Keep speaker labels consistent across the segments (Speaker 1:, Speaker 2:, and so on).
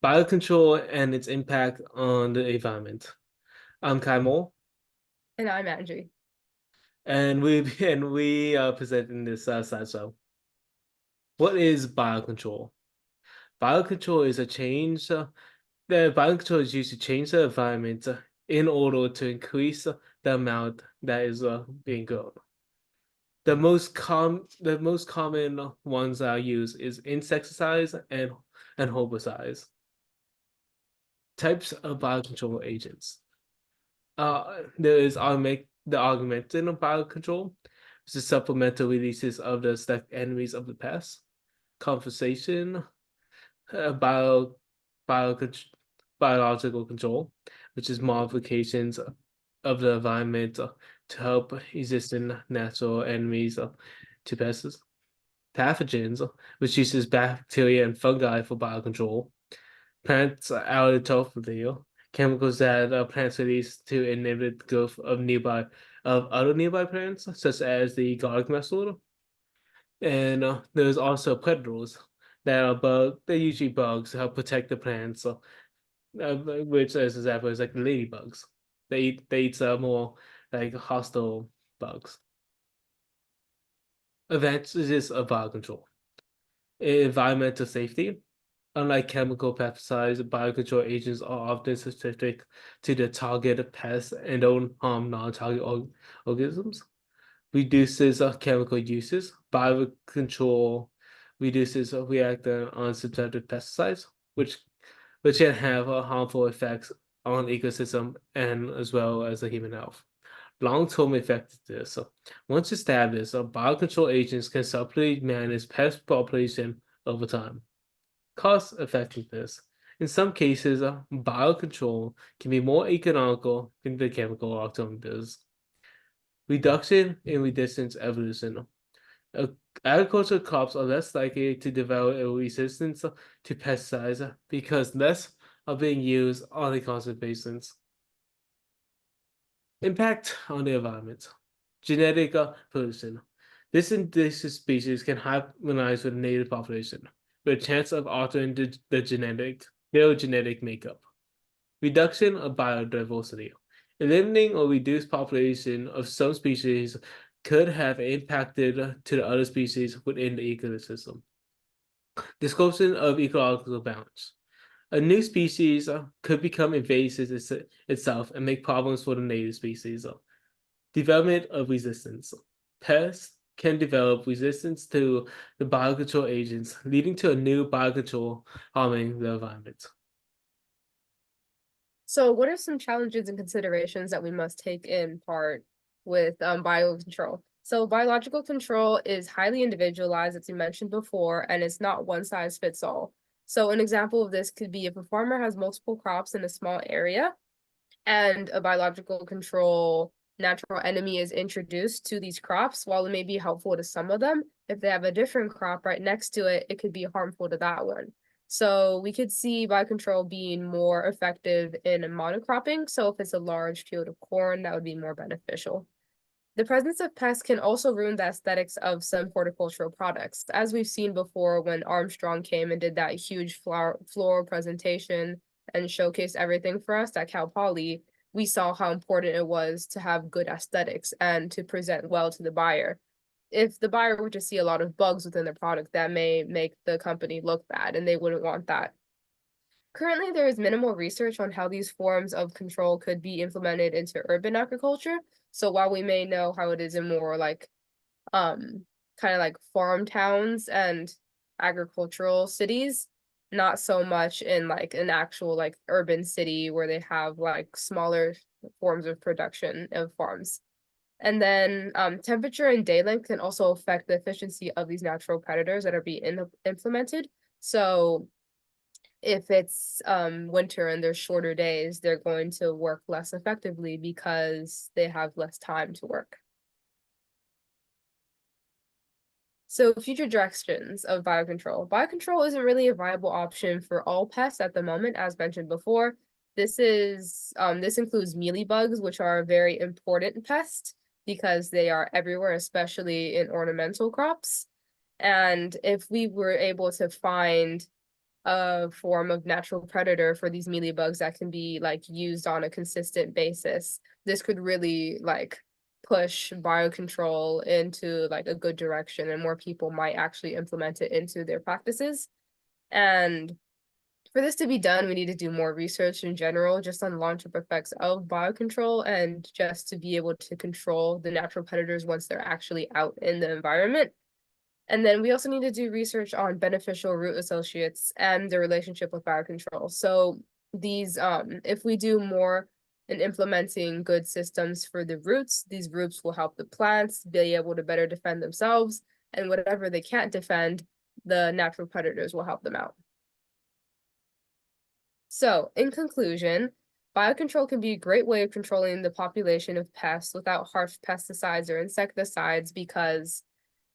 Speaker 1: Biocontrol and its impact on the environment. I'm Kai Moore,
Speaker 2: And I'm Angie.
Speaker 1: and we are presenting this slideshow. What is biocontrol? Biocontrol is a change. The biocontrol is used to change the environment in order to increase the amount that is being grown. The most common ones that are used is insecticides and herbicides. Types of biocontrol agents. There is the augmented biocontrol, which is supplemental releases of the stack enemies of the past. Conversation, uh, bio, bio, biological control, which is modifications of the environment to help resistant natural enemies to pests. Pathogens, which uses bacteria and fungi for biocontrol. Plants allelophilia, chemicals that plants release to inhibit growth of other nearby plants, such as the garlic mushroom. And there's also predators that are they're usually bugs to help protect the plants, which as example is like the ladybugs. They eat more like hostile bugs. Advantages of biocontrol. Environmental safety. Unlike chemical pesticides, biocontrol agents are often specific to the target pest and don't harm non-target organisms. Reduces chemical uses. Biocontrol reduces reactant on substantive pesticides, which can have harmful effects on ecosystem and as well as the human health. Long-term effectiveness. So once established, biocontrol agents can subtly manage pest population over time. Cost effectiveness. In some cases, biocontrol can be more economical than the chemical alternatives. Reduction in resistance evolution. Uh, Agricultural crops are less likely to develop a resistance to pesticides because less are being used on a constant basis. Impact on the environment. Genetic pollution. This indigenous species can harmonize with the native population, with a chance of altering their genetic makeup. Reduction of biodiversity. Eliminating or reduced population of some species could have impacted to the other species within the ecosystem. Disruption of ecological balance. A new species could become invasive itself and make problems for the native species. Development of resistance. Pests can develop resistance to the biocontrol agents, leading to a new biocontrol harming the environment.
Speaker 2: So, what are some challenges and considerations that we must take in part with biocontrol? So, biological control is highly individualized, as you mentioned before, and it's not one size fits all. So, an example of this could be if a farmer has multiple crops in a small area and a biological control natural enemy is introduced to these crops, while it may be helpful to some of them, if they have a different crop right next to it, it could be harmful to that one. So we could see biocontrol being more effective in monocropping. So if it's a large field of corn, that would be more beneficial. The presence of pests can also ruin the aesthetics of some horticultural products. As we've seen before when Armstrong came and did that huge floral presentation and showcased everything for us at Cal Poly, we saw how important it was to have good aesthetics and to present well to the buyer. If the buyer were to see a lot of bugs within the product, that may make the company look bad, and they wouldn't want that. Currently, there is minimal research on how these forms of control could be implemented into urban agriculture. So while we may know how it is in more like kind of like farm towns and agricultural cities, not so much in like an actual like urban city where they have like smaller forms of production of farms. And then temperature and day length can also affect the efficiency of these natural predators that are being implemented. So if it's winter and there's shorter days, they're going to work less effectively because they have less time to work. So future directions of biocontrol. Biocontrol isn't really a viable option for all pests at the moment, as mentioned before. This includes mealybugs, which are a very important pest because they are everywhere, especially in ornamental crops. And if we were able to find a form of natural predator for these mealybugs that can be like used on a consistent basis. This could really like push biocontrol into like a good direction and more people might actually implement it into their practices. And for this to be done, we need to do more research in general, just on long-term effects of biocontrol and just to be able to control the natural predators once they're actually out in the environment. And then we also need to do research on beneficial root associates and their relationship with biocontrol. So these, if we do more in implementing good systems for the roots, these roots will help the plants be able to better defend themselves. And whatever they can't defend, the natural predators will help them out. So, in conclusion, biocontrol can be a great way of controlling the population of pests without harsh pesticides or insecticides because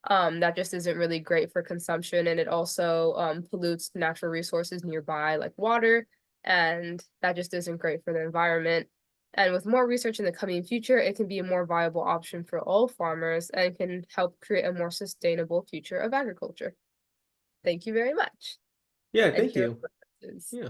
Speaker 2: that just isn't really great for consumption and it also pollutes natural resources nearby like water, and that just isn't great for the environment. And with more research in the coming future, it can be a more viable option for all farmers and can help create a more sustainable future of agriculture. Thank you very much.
Speaker 1: Yeah,
Speaker 2: And
Speaker 1: thank
Speaker 2: here
Speaker 1: you.
Speaker 2: are questions.
Speaker 1: Yeah.